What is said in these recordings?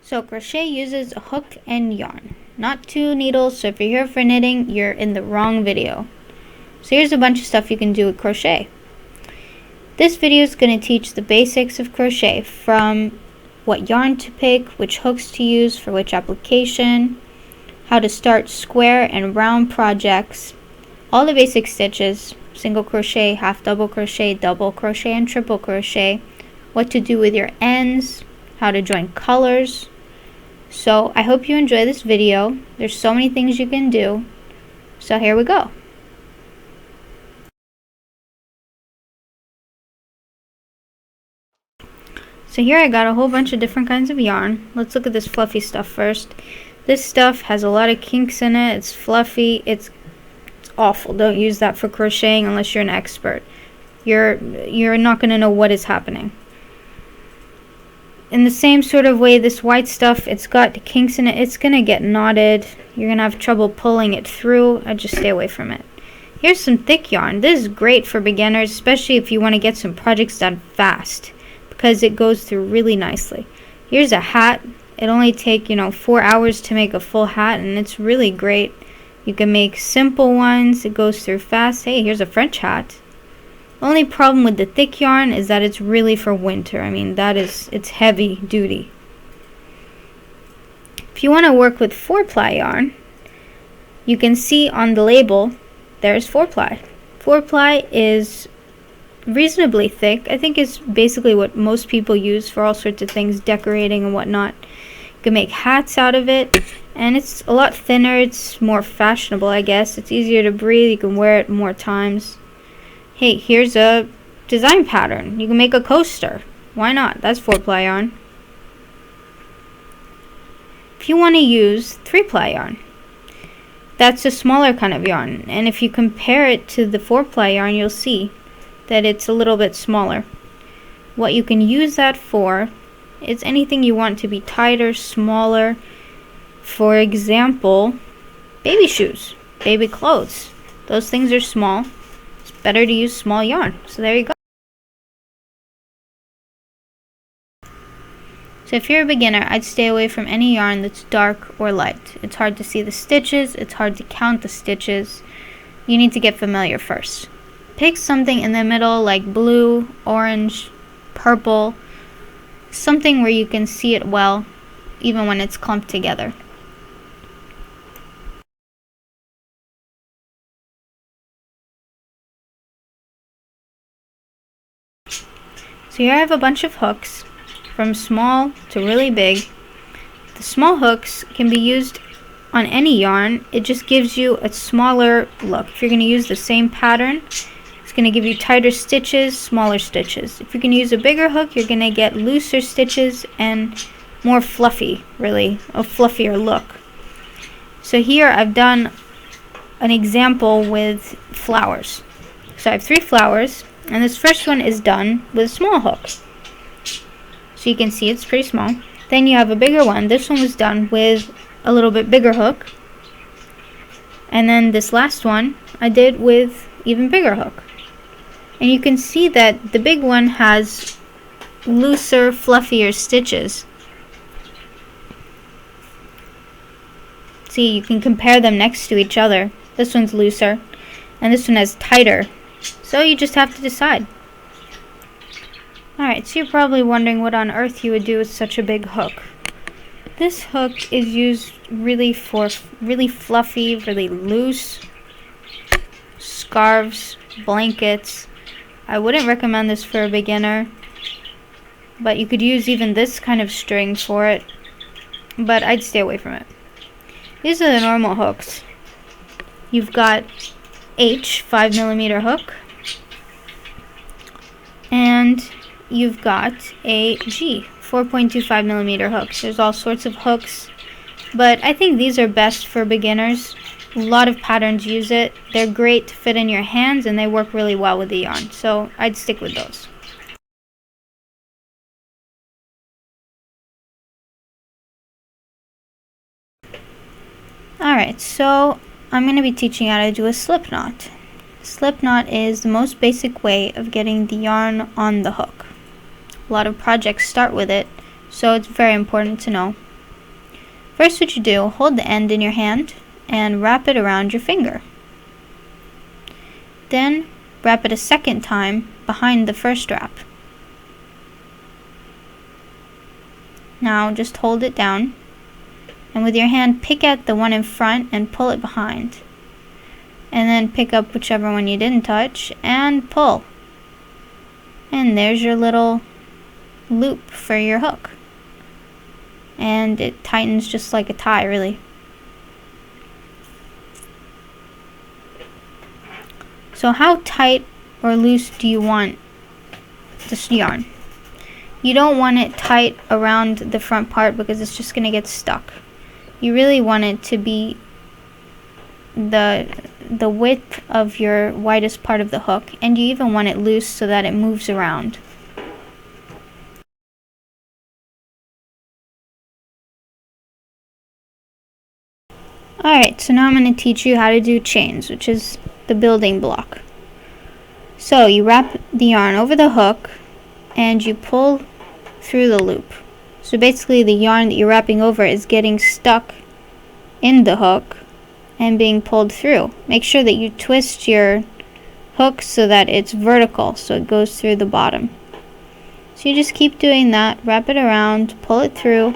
So crochet uses a hook and yarn, not two needles, so if you're here for knitting, you're in the wrong video. So here's a bunch of stuff you can do with crochet. This video is going to teach the basics of crochet, from what yarn to pick, which hooks to use for which application, how to start square and round projects, all the basic stitches, single crochet, half double crochet, double crochet, and triple crochet, what to do with your ends, how to join colors. So I hope you enjoy this video. There's so many things you can do. So here we go. So here I got a whole bunch of different kinds of yarn. Let's look at this fluffy stuff first. This stuff has a lot of kinks in it. It's fluffy. It's awful. Don't use that for crocheting unless you're an expert. You're not going to know what is happening. In the same sort of way, this white stuff, it's got kinks in it. It's going to get knotted. You're going to have trouble pulling it through. I just stay away from it. Here's some thick yarn. This is great for beginners, especially if you want to get some projects done fast, because it goes through really nicely. Here's a hat. It only take 4 hours to make a full hat, and it's really great. You can make simple ones. It goes through fast. Hey, here's a French hat. The only problem with the thick yarn is that it's really for winter. I mean, it's heavy duty. If you want to work with 4-ply yarn, you can see on the label there's 4-ply. 4-ply is reasonably thick. I think it's basically what most people use for all sorts of things, decorating and whatnot. You can make hats out of it, and it's a lot thinner. It's more fashionable, I guess. It's easier to breathe. You can wear it more times. Hey, here's a design pattern. You can make a coaster. Why not? That's 4-ply yarn. If you want to use 3-ply yarn, that's a smaller kind of yarn. And if you compare it to the 4-ply yarn, you'll see that it's a little bit smaller. What you can use that for is anything you want to be tighter, smaller. For example, baby shoes, baby clothes. Those things are small. Better to use small yarn. So there you go. So if you're a beginner, I'd stay away from any yarn that's dark or light. It's hard to see the stitches. It's hard to count the stitches. You need to get familiar first. Pick something in the middle like blue, orange, purple. Something where you can see it well, even when it's clumped together. So here I have a bunch of hooks, from small to really big. The small hooks can be used on any yarn. It just gives you a smaller look. If you're going to use the same pattern, it's going to give you tighter stitches, smaller stitches. If you're going to use a bigger hook, you're going to get looser stitches and more fluffy, really, a fluffier look. So here I've done an example with flowers. So I have 3 flowers. And this first one is done with a small hook. So you can see it's pretty small. Then you have a bigger one. This one was done with a little bit bigger hook. And then this last one I did with even bigger hook. And you can see that the big one has looser, fluffier stitches. See, you can compare them next to each other. This one's looser, and this one has tighter. So you just have to decide. Alright, so you're probably wondering what on earth you would do with such a big hook. This hook is used really for really fluffy, really loose scarves, blankets. I wouldn't recommend this for a beginner, but you could use even this kind of string for it, but I'd stay away from it. These are the normal hooks. You've got H 5mm hook, and you've got a G 4.25mm hooks. There's all sorts of hooks, but I think these are best for beginners. A lot of patterns use it. They're great to fit in your hands, and they work really well with the yarn, so I'd stick with those. Alright, so I'm going to be teaching how to do a slip knot. Slip knot is the most basic way of getting the yarn on the hook. A lot of projects start with it, so it's very important to know. First, what you do, hold the end in your hand and wrap it around your finger. Then wrap it a second time behind the first wrap. Now just hold it down, and with your hand pick at the one in front and pull it behind. And then pick up whichever one you didn't touch and pull. And there's your little loop for your hook. And it tightens just like a tie, really. So how tight or loose do you want this yarn? You don't want it tight around the front part because it's just going to get stuck. You really want it to be the width of your widest part of the hook, and you even want it loose so that it moves around. Alright, so now I'm going to teach you how to do chains, which is the building block. So you wrap the yarn over the hook and you pull through the loop. So basically the yarn that you're wrapping over is getting stuck in the hook and being pulled through. Make sure that you twist your hook so that it's vertical, so it goes through the bottom. So you just keep doing that, wrap it around, pull it through.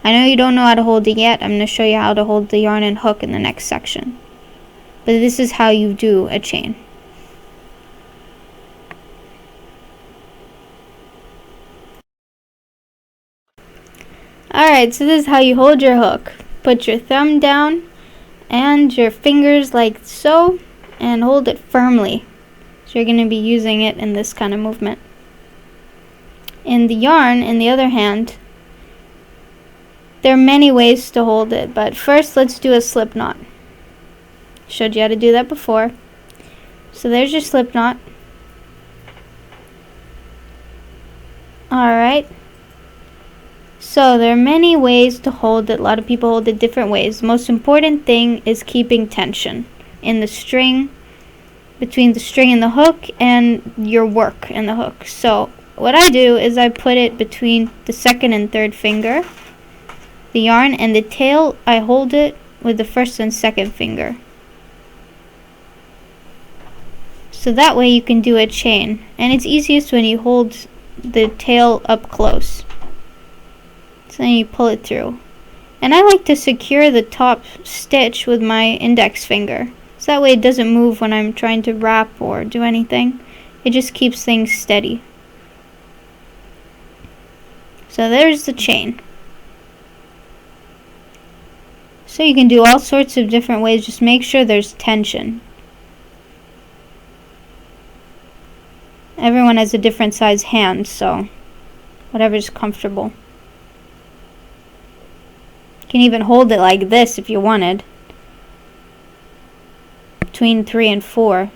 I know you don't know how to hold it yet. I'm going to show you how to hold the yarn and hook in the next section. But this is how you do a chain. Alright, so this is how you hold your hook. Put your thumb down and your fingers like so and hold it firmly. So you're going to be using it in this kind of movement. In the yarn, in the other hand, there are many ways to hold it, but first let's do a slip knot. Showed you how to do that before. So there's your slip knot. Alright. So there are many ways to hold it. A lot of people hold it different ways. The most important thing is keeping tension in the string, between the string and the hook and your work and the hook. So what I do is I put it between the second and third finger, the yarn, and the tail I hold it with the first and second finger. So that way you can do a chain. And it's easiest when you hold the tail up close. So then you pull it through. And I like to secure the top stitch with my index finger. So that way it doesn't move when I'm trying to wrap or do anything. It just keeps things steady. So there's the chain. So you can do all sorts of different ways. Just make sure there's tension. Everyone has a different size hand, so whatever's comfortable. You can even hold it like this if you wanted. Between 3 and 4. And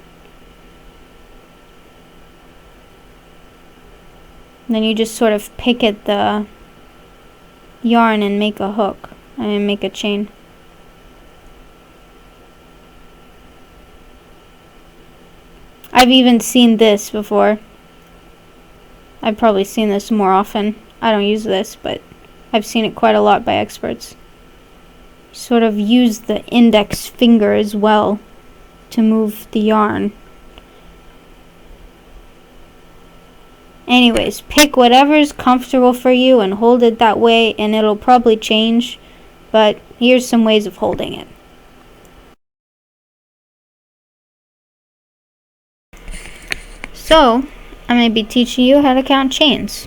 then you just sort of pick at the yarn and make a hook. And make a chain. I've even seen this before. I've probably seen this more often. I don't use this, but I've seen it quite a lot by experts. Sort of use the index finger as well to move the yarn. Anyways, pick whatever's comfortable for you and hold it that way, and it'll probably change, but here's some ways of holding it. So, I'm going to be teaching you how to count chains.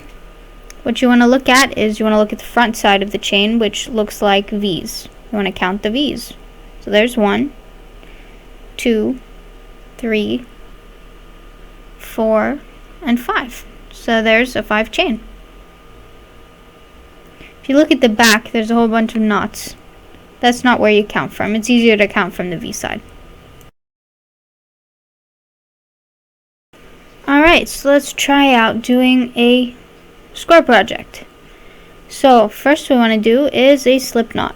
What you want to look at is you want to look at the front side of the chain, which looks like V's. You want to count the V's. So there's 1, 2, 3, 4, and 5. So there's a 5 chain. If you look at the back, there's a whole bunch of knots. That's not where you count from. It's easier to count from the V side. Alright, so let's try out doing a square project. So first we want to do is a slip knot.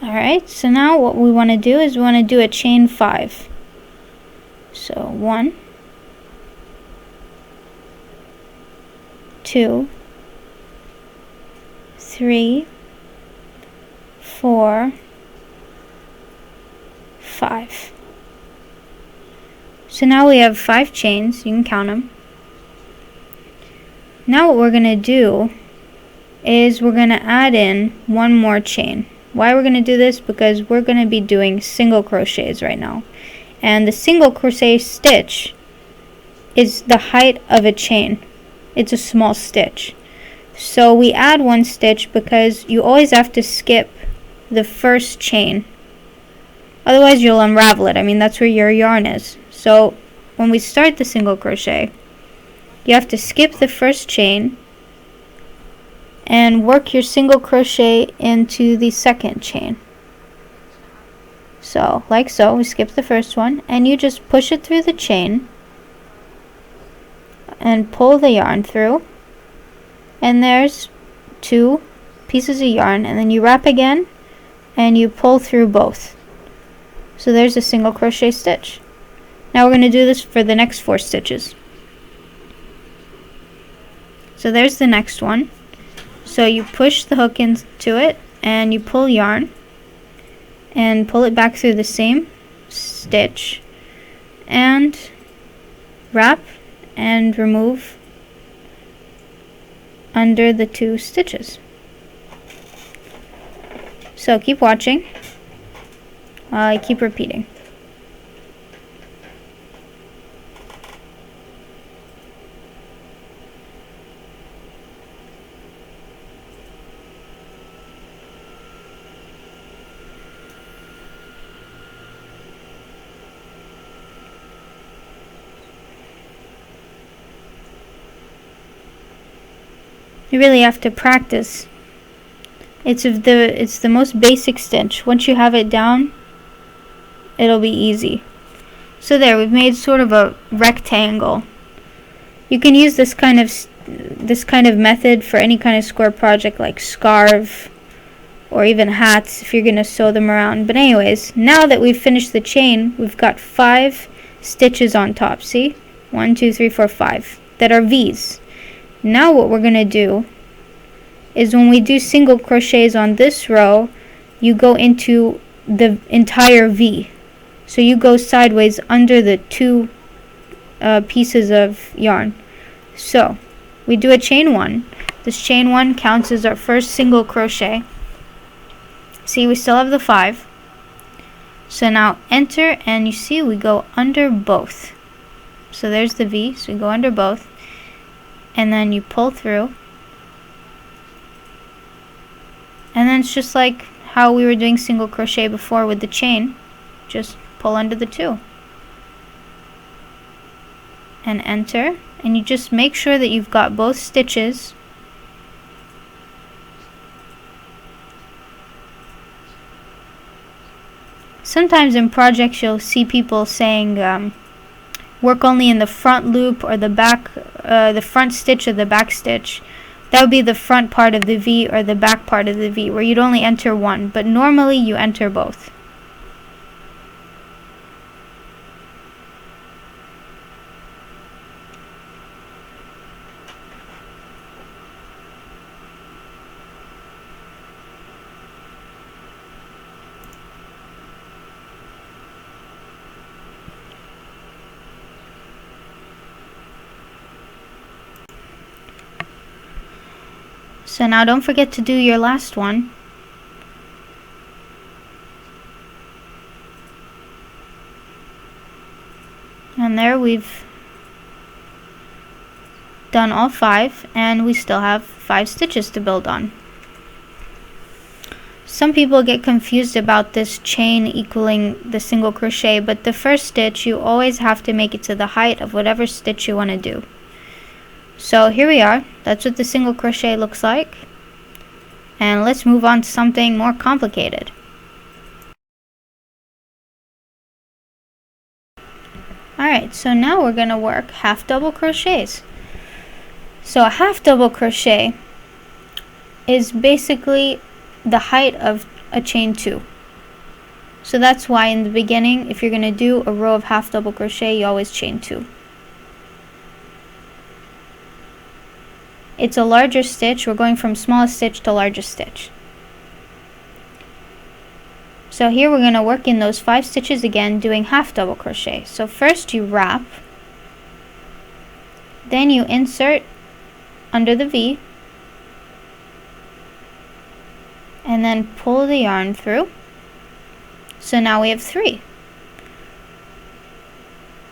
Alright, so now what we want to do is we want to do a chain 5. So 1, 2, 3, 4, 5. So now we have 5 chains. You can count them. Now what we're going to do is we're going to add in one more chain. Why we're going to do this? Because we're going to be doing single crochets right now. And the single crochet stitch is the height of a chain. It's a small stitch. So we add one stitch because you always have to skip the first chain. Otherwise you'll unravel it. I mean, that's where your yarn is. So when we start the single crochet, you have to skip the first chain and work your single crochet into the second chain. So, like so, we skip the first one, and you just push it through the chain and pull the yarn through, and there's 2 pieces of yarn, and then you wrap again and you pull through both. So there's a single crochet stitch. Now we're going to do this for the next 4 stitches. So there's the next one. So you push the hook into it and you pull yarn and pull it back through the same stitch and wrap and remove under the 2 stitches. So keep watching while I keep repeating. You really have to practice. It's the most basic stitch. Once you have it down, it'll be easy. So there, we've made sort of a rectangle. You can use this kind of method for any kind of square project like scarf or even hats if you're going to sew them around. But anyways, now that we've finished the chain, we've got 5 stitches on top. See? 1, 2, 3, 4, 5 that are V's. Now what we're going to do is when we do single crochets on this row, you go into the entire V. So you go sideways under the 2 pieces of yarn. So we do a chain 1. This chain 1 counts as our first single crochet. See, we still have the 5. So now enter, and you see we go under both. So there's the V, so we go under both. And then you pull through, and then it's just like how we were doing single crochet before with the chain. Just pull under the 2 and enter, and you just make sure that you've got both stitches. Sometimes in projects you'll see people saying work only in the front loop or the back, the front stitch or the back stitch. That would be the front part of the V or the back part of the V, where you'd only enter one, but normally you enter both. So now don't forget to do your last one. And there we've done all 5, and we still have 5 stitches to build on. Some people get confused about this chain equaling the single crochet, but the first stitch you always have to make it to the height of whatever stitch you want to do. So here we are. That's what the single crochet looks like. And let's move on to something more complicated. Alright, so now we're going to work half double crochets. So a half double crochet is basically the height of a chain 2. So that's why in the beginning, if you're going to do a row of half double crochet, you always chain 2. it's a larger stitch. We're going from smallest stitch to largest stitch. So here we're going to work in those 5 stitches again, doing half double crochet. So first you wrap, then you insert under the V, and then pull the yarn through. So now we have 3.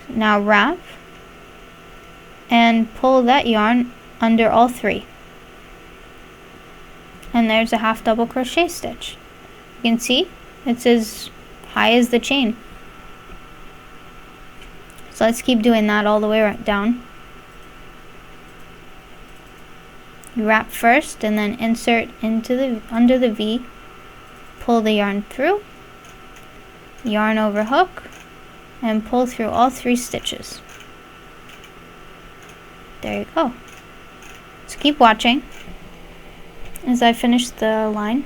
Now wrap and pull that yarn under all 3. And there's a half double crochet stitch. You can see it's as high as the chain. So let's keep doing that all the way right down. You wrap first and then insert into the under the V, pull the yarn through, yarn over hook, and pull through all 3 stitches. There you go. So keep watching as I finish the line.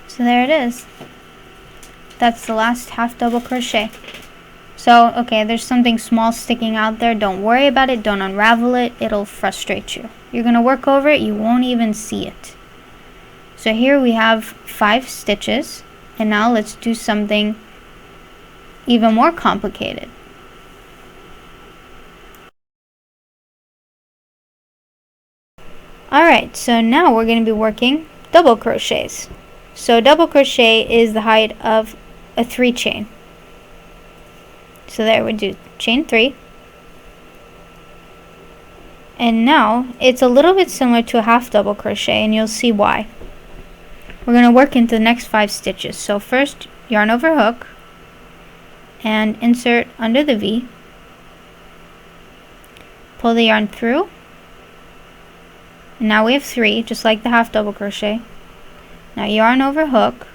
So there it is. That's the last half double crochet. So, okay, there's something small sticking out there. Don't worry about it. Don't unravel it. It'll frustrate you. You're going to work over it. You won't even see it. So here we have 5 stitches. And now let's do something even more complicated. Alright, so now we're going to be working double crochets. So double crochet is the height of a 3 chain. So there we do chain 3. And now it's a little bit similar to a half double crochet, and you'll see why. We're going to work into the next 5 stitches. So first, yarn over hook and insert under the V. Pull the yarn through. And now we have 3, just like the half double crochet. Now yarn over hook,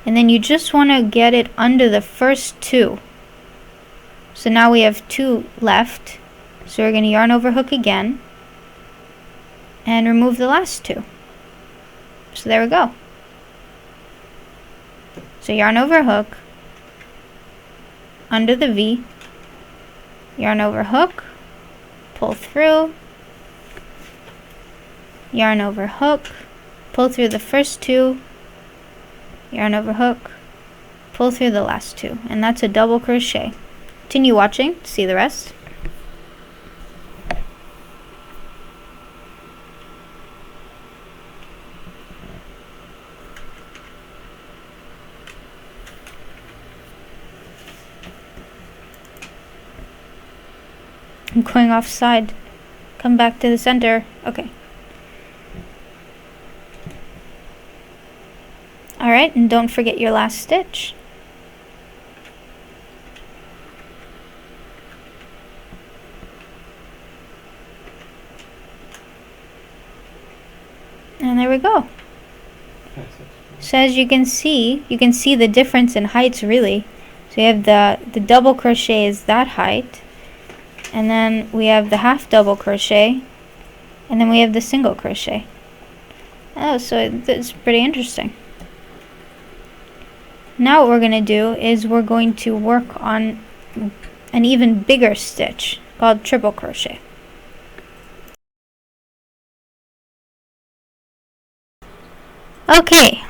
and then you just want to get it under the first 2. So now we have 2 left. So we're going to yarn over hook again and remove the last 2. So there we go. So yarn over hook, under the V, yarn over hook, pull through, yarn over hook, pull through the first 2, yarn over hook, pull through the last 2, and that's a double crochet. Continue watching to see the rest. I'm going off side. Come back to the center. Okay. Alright, and don't forget your last stitch. And there we go. So as you can see the difference in heights really. So you have the double crochet is that height, and then we have the half double crochet, and then we have the single crochet. Oh, so it's pretty interesting. Now what we're going to do is we're going to work on an even bigger stitch called triple crochet. Okay,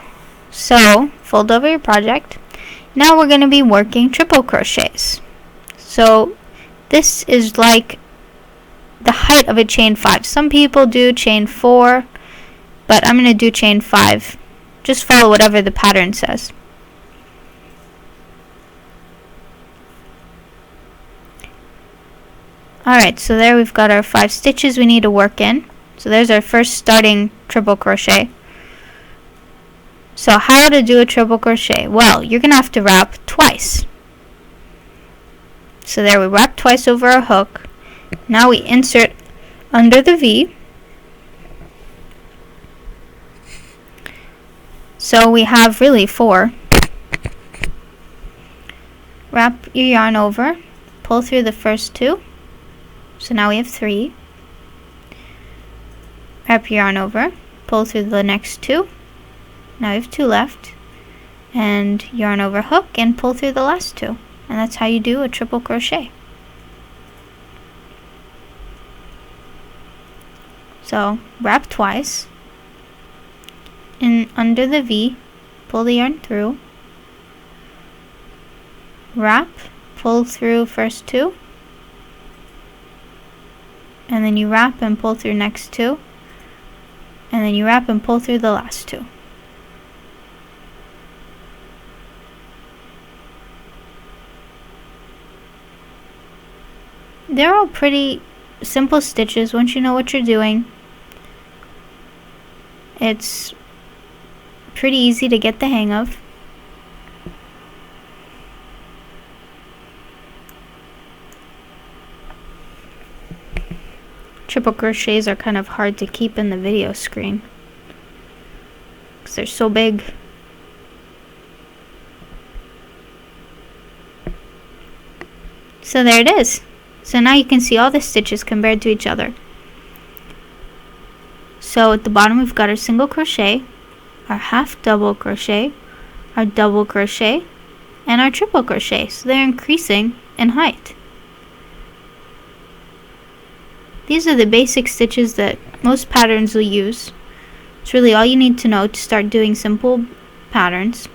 so fold over your project. Now we're going to be working triple crochets. So this is like the height of a chain 5. Some people do chain 4, but I'm going to do chain 5. Just follow whatever the pattern says. Alright, so there we've got our 5 stitches we need to work in. So there's our first starting triple crochet. So how to do a triple crochet? Well, you're gonna have to wrap twice. So there, we wrap twice over our hook. Now we insert under the V. So we have really 4. Wrap your yarn over, pull through the first 2. So now we have 3. Wrap your yarn over, pull through the next 2. Now we have 2 left. And yarn over hook and pull through the last 2. And that's how you do a triple crochet. So wrap twice. And under the V, pull the yarn through. Wrap, pull through first 2. And then you wrap and pull through next 2. And then you wrap and pull through the last 2. They're all pretty simple stitches once you know what you're doing. It's pretty easy to get the hang of. Triple crochets are kind of hard to keep in the video screen because they're so big. So there it is. So now you can see all the stitches compared to each other. So at the bottom we've got our single crochet, our half double crochet, our double crochet, and our triple crochet. So they're increasing in height. These are the basic stitches that most patterns will use. It's really all you need to know to start doing simple patterns.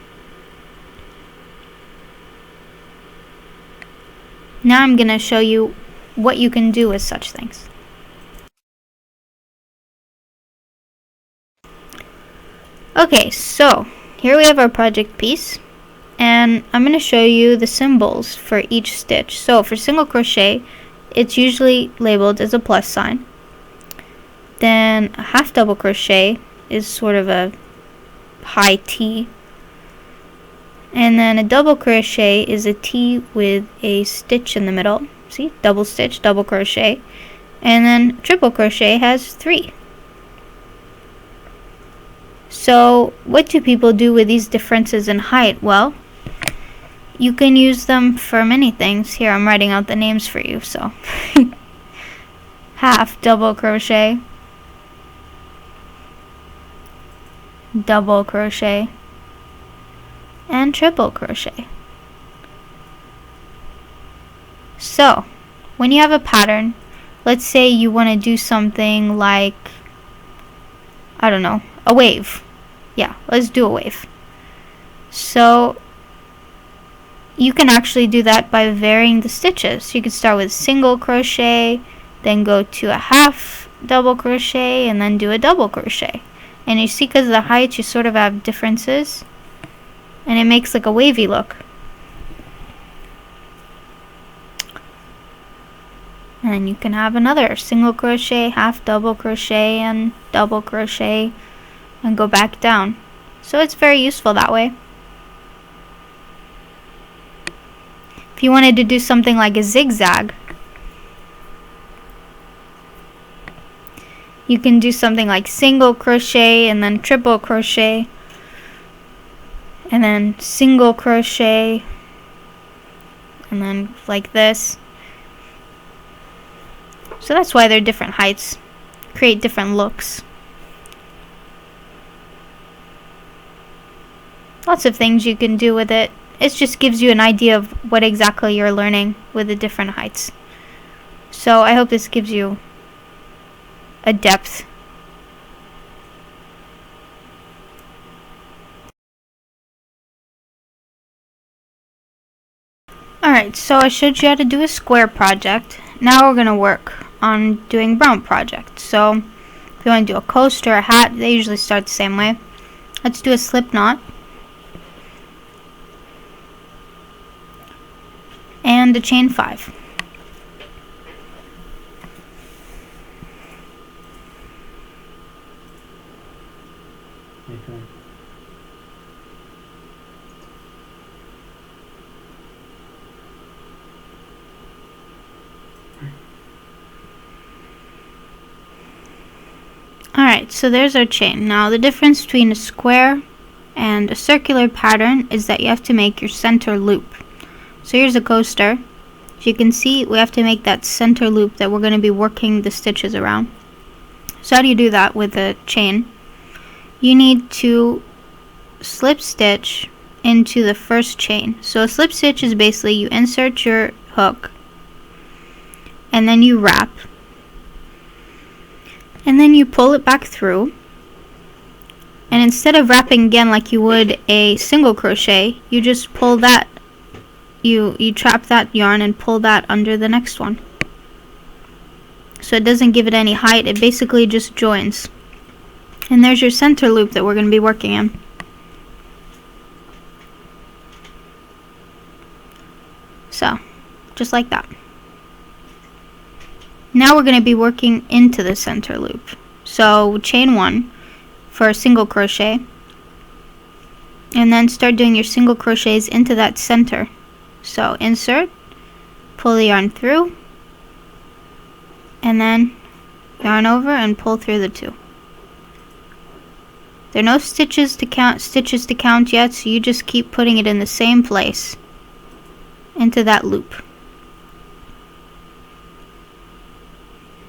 Now I'm going to show you what you can do with such things. Okay, so here we have our project piece, and I'm going to show you the symbols for each stitch. So for single crochet, it's usually labeled as a plus sign. Then a half double crochet is sort of a high T. And then a double crochet is a T with a stitch in the middle. See, double stitch, double crochet. And then triple crochet has 3. So what do people do with these differences in height? Well, you can use them for many things. Here I'm writing out the names for you. So half double crochet, double crochet, and triple crochet. So when you have a pattern, let's say you want to do something like, I don't know, a wave. Yeah, let's do a wave. So you can actually do that by varying the stitches. You can start with single crochet, then go to a half double crochet, and then do a double crochet. And you see, because of the height, you sort of have differences, and it makes like a wavy look. And you can have another single crochet, half double crochet, and double crochet, and go back down. So it's very useful that way. If you wanted to do something like a zigzag, you can do something like single crochet and then triple crochet and then single crochet and then like this. So that's why they're different heights, create different looks. Lots of things you can do with it. It just gives you an idea of what exactly you're learning with the different heights. So I hope this gives you a depth. Alright, so I showed you how to do a square project. Now we're going to work on doing brown projects. So if you want to do a coast or a hat, they usually start the same way. Let's do a slip knot. And a chain 5. Alright, so there's our chain. Now the difference between a square and a circular pattern is that you have to make your center loop. So here's a coaster. As you can see, we have to make that center loop that we're going to be working the stitches around. So how do you do that with a chain? You need to slip stitch into the first chain. So a slip stitch is basically you insert your hook and then you wrap and then you pull it back through, and instead of wrapping again like you would a single crochet, you just pull that, you trap that yarn and pull that under the next one. So it doesn't give it any height, it basically just joins. And there's your center loop that we're going to be working in. So, just like that. Now we're going to be working into the center loop. So chain 1 for a single crochet, and then start doing your single crochets into that center. So insert, pull the yarn through, and then yarn over and pull through the 2. There are no stitches to count yet, so you just keep putting it in the same place into that loop.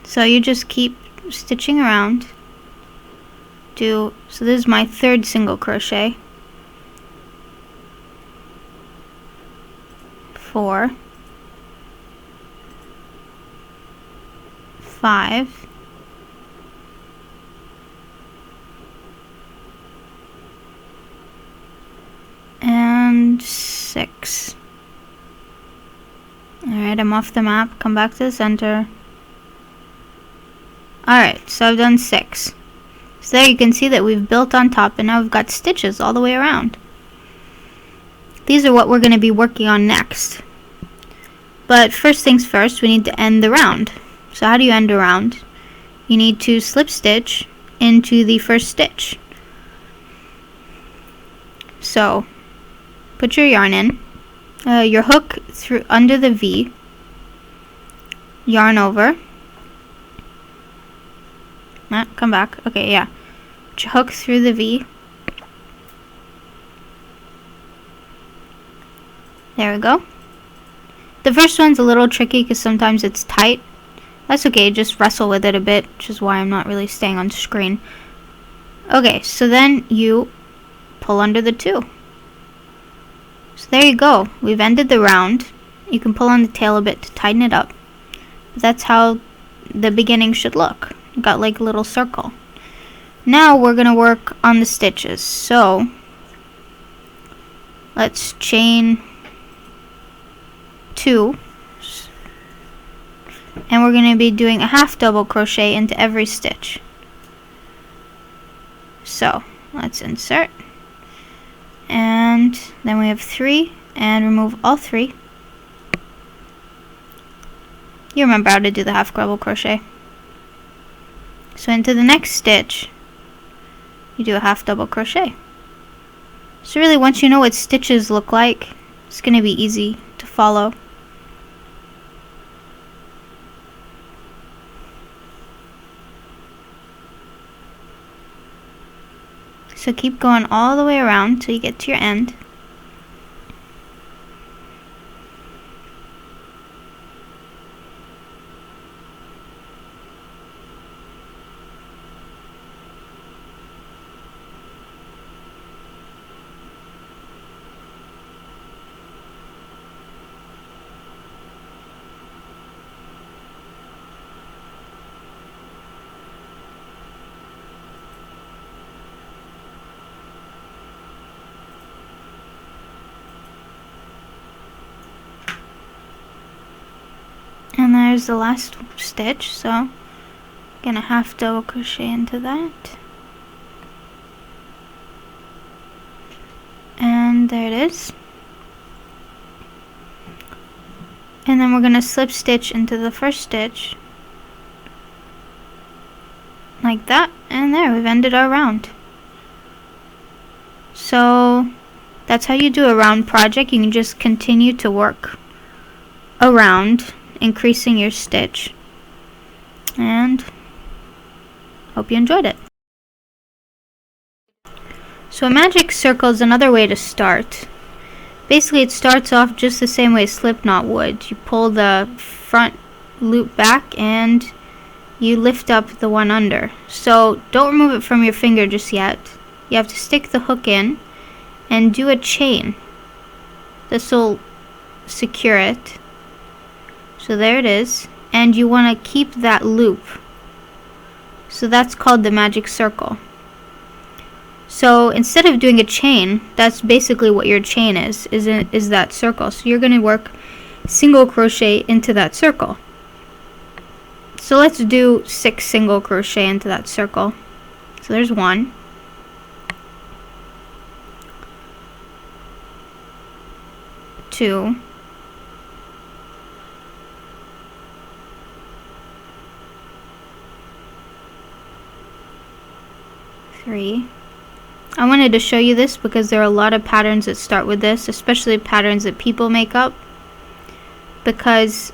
So you just keep stitching around. So this is my 3rd single crochet. 4, 5, and 6. Alright, I'm off the map. Come back to the center. Alright, so I've done 6. So there you can see that we've built on top and now we've got stitches all the way around. These are what we're going to be working on next. But first things first, we need to end the round. So how do you end a round? You need to slip stitch into the first stitch. So put your yarn in, your hook through under the V, yarn over. Come back. Okay, yeah. Put your hook through the V. There we go. The first one's a little tricky because sometimes it's tight. That's okay, just wrestle with it a bit, which is why I'm not really staying on screen. Okay, so then you pull under the 2. So there you go. We've ended the round. You can pull on the tail a bit to tighten it up. But that's how the beginning should look. Got like a little circle. Now we're going to work on the stitches. So let's chain 2. And we're going to be doing a half double crochet into every stitch. So let's insert. And then we have 3 and remove all 3. You remember how to do the half double crochet. So into the next stitch, you do a half double crochet. So really once you know what stitches look like, it's going to be easy to follow. So keep going all the way around till you get to your end. And there's the last stitch, so I'm gonna half double crochet into that. And there it is. And then we're gonna slip stitch into the first stitch. Like that, and there, we've ended our round. So that's how you do a round project. You can just continue to work around, increasing your stitch, and Hope you enjoyed it. So a magic circle is another way to start. Basically, it starts off just the same way a slip knot would. You pull the front loop back and you lift up the one under. So don't remove it from your finger just yet. You have to stick the hook in and do a chain. This will secure it. So there it is. And you want to keep that loop. So that's called the magic circle. So instead of doing a chain, that's basically what your chain is that circle. So you're going to work single crochet into that circle. So let's do 6 single crochet into that circle. So there's 1. 2. 3. I wanted to show you this because there are a lot of patterns that start with this, especially patterns that people make up, because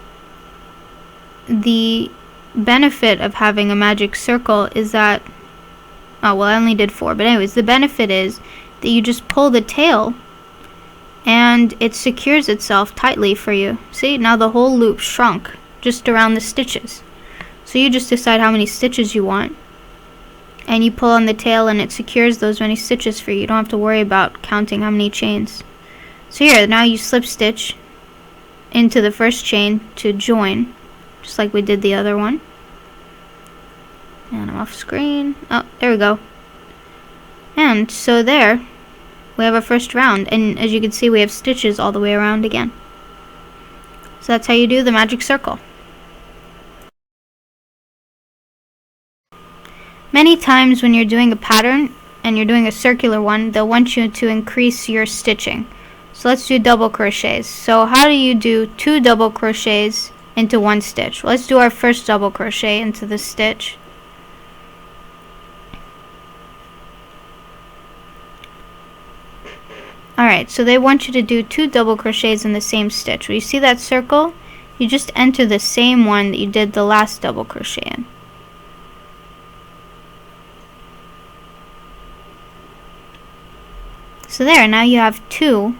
the benefit of having a magic circle is that, oh well, I only did 4, but anyways, the benefit is that you just pull the tail and it secures itself tightly for you. See, now the whole loop shrunk just around the stitches. So you just decide how many stitches you want, and you pull on the tail and it secures those many stitches for you. You don't have to worry about counting how many chains. So here, now you slip stitch into the first chain to join, just like we did the other one. And I'm off screen. Oh, there we go. And so there, we have our first round. And as you can see, we have stitches all the way around again. So that's how you do the magic circle. Many times when you're doing a pattern and you're doing a circular one, they'll want you to increase your stitching. So let's do double crochets. So how do you do 2 double crochets into 1 stitch? Well, let's do our first double crochet into this stitch. Alright, so they want you to do 2 double crochets in the same stitch. When you see that circle, you just enter the same one that you did the last double crochet in. So there, now you have 2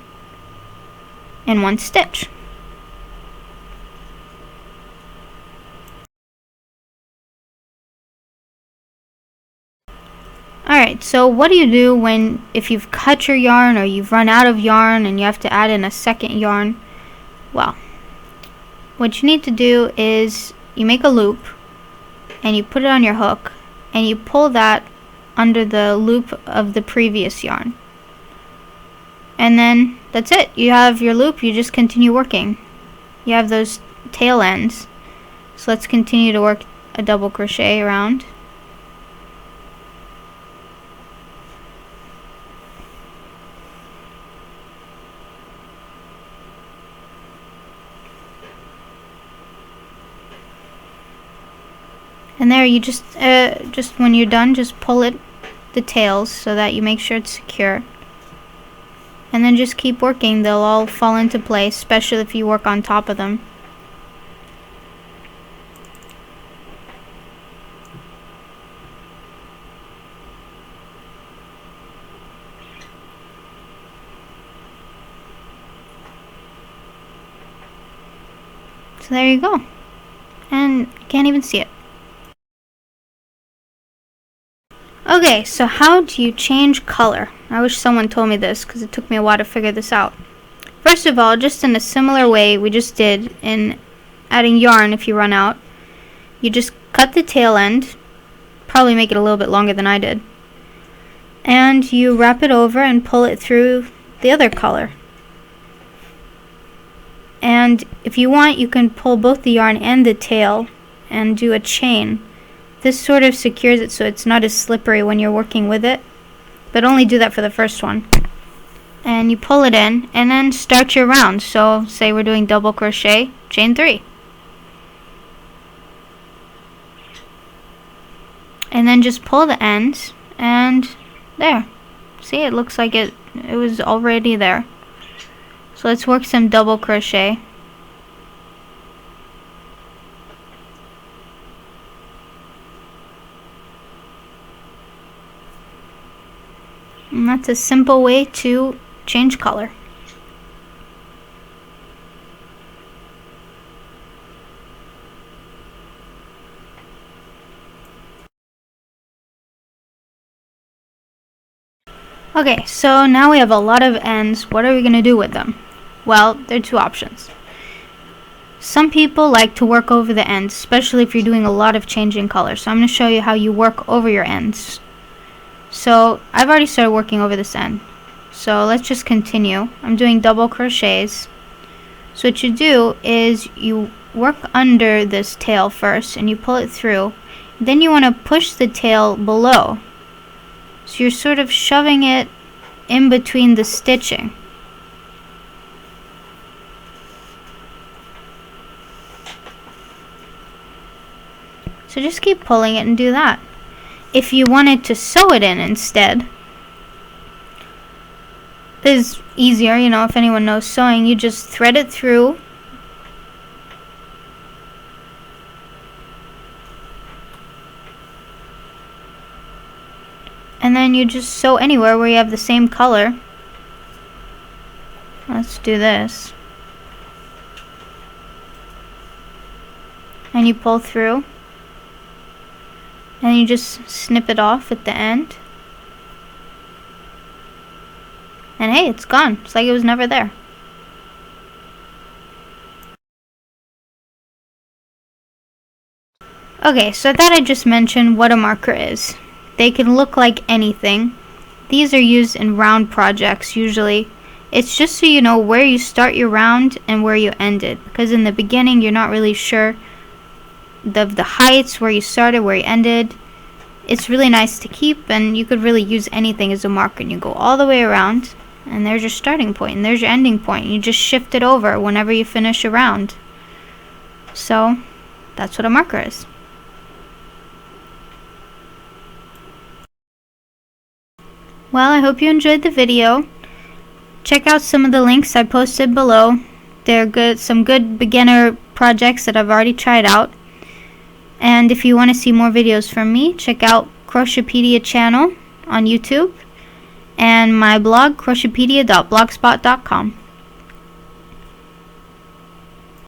in 1 stitch. Alright, so what do you do if you've cut your yarn or you've run out of yarn and you have to add in a second yarn? Well, what you need to do is you make a loop and you put it on your hook and you pull that under the loop of the previous yarn. And then that's it. You have your loop, you just continue working. You have those tail ends. So let's continue to work a double crochet around. And there you just when you're done, just pull the tails so that you make sure it's secure. And then just keep working. They'll all fall into place, especially if you work on top of them. So there you go. And you can't even see it. Okay, so how do you change color? I wish someone told me this because it took me a while to figure this out. First of all, just in a similar way we just did in adding yarn if you run out, you just cut the tail end, probably make it a little bit longer than I did, and you wrap it over and pull it through the other color. And if you want, you can pull both the yarn and the tail and do a chain. This sort of secures it so it's not as slippery when you're working with it, but only do that for the first one. And you pull it in and then start your round. So say we're doing double crochet, chain 3. And then just pull the ends and there. See, it looks like it was already there. So let's work some double crochet. It's a simple way to change color. Okay, so now we have a lot of ends. What are we going to do with them? Well, there are two options. Some people like to work over the ends, especially if you're doing a lot of changing color. So I'm going to show you how you work over your ends. So I've already started working over this end. So let's just continue. I'm doing double crochets. So what you do is you work under this tail first and you pull it through. Then you want to push the tail below. So you're sort of shoving it in between the stitching. So just keep pulling it and do that. If you wanted to sew it in instead, it's easier, you know, if anyone knows sewing, you just thread it through. And then you just sew anywhere where you have the same color. Let's do this. And you pull through. And you just snip it off at the end. And hey, it's gone. It's like it was never there. Okay, so I thought I'd just mention what a marker is. They can look like anything. These are used in round projects usually. It's just so you know where you start your round and where you end it. Because in the beginning you're not really sure of the heights, where you started, where you ended. It's really nice to keep, and you could really use anything as a marker. And you go all the way around, and there's your starting point, and there's your ending point. You just shift it over whenever you finish a round. So that's what a marker is. Well, I hope you enjoyed the video. Check out some of the links I posted below. They're good, some good beginner projects that I've already tried out. And if you want to see more videos from me, check out Crochetpedia channel on YouTube and my blog, crochetpedia.blogspot.com.